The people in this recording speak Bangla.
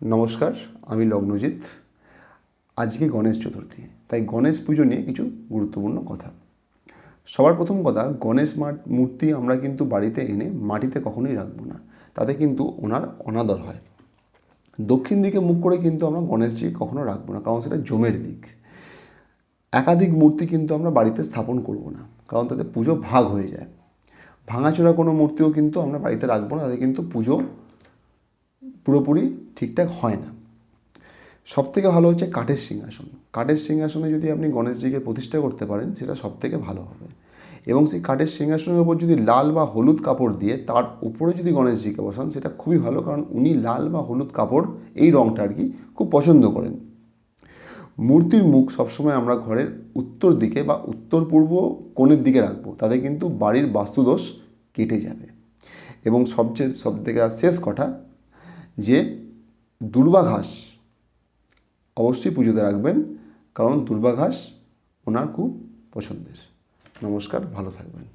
নমস্কার, আমি লগ্নজিৎ। আজকে গণেশ চতুর্থী, তাই গণেশ পুজো নিয়ে কিছু গুরুত্বপূর্ণ কথা। সবার প্রথম কথা, গণেশ মূর্তি আমরা কিন্তু বাড়িতে এনে মাটিতে কখনোই রাখবো না, তাতে কিন্তু ওনার অনাদর হয়। দক্ষিণ দিকে মুখ করে কিন্তু আমরা গণেশজি কখনো রাখবো না, কারণ সেটা জমের দিক। একাধিক মূর্তি কিন্তু আমরা বাড়িতে স্থাপন করব না, কারণ তাতে পুজো ভাগ হয়ে যায়। ভাঙাচোরা কোনো মূর্তিও কিন্তু আমরা বাড়িতে রাখবো না, তাতে কিন্তু পুজো পুরোপুরি ঠিকঠাক হয় না। সবথেকে ভালো হচ্ছে কাঠের সিংহাসন। কাঠের সিংহাসনে যদি আপনি গণেশজিকে প্রতিষ্ঠা করতে পারেন, সেটা সবথেকে ভালো হবে। এবং সেই কাঠের সিংহাসনের উপর যদি লাল বা হলুদ কাপড় দিয়ে তার উপরে যদি গণেশজিকে বসান, সেটা খুবই ভালো, কারণ উনি লাল বা হলুদ কাপড়, এই রঙটা আর কি, খুব পছন্দ করেন। মূর্তির মুখ সবসময় আমরা ঘরের উত্তর দিকে বা উত্তর পূর্ব কোণের দিকে রাখবো, তাতে কিন্তু বাড়ির বাস্তুদোষ কেটে যাবে। এবং সবথেকে শেষ কথা, যে দুর্বা ঘাস অবশ্যই পুজোতে রাখবেন, কারণ দুর্বা ঘাস ওনার খুব পছন্দের। নমস্কার, ভালো থাকবেন।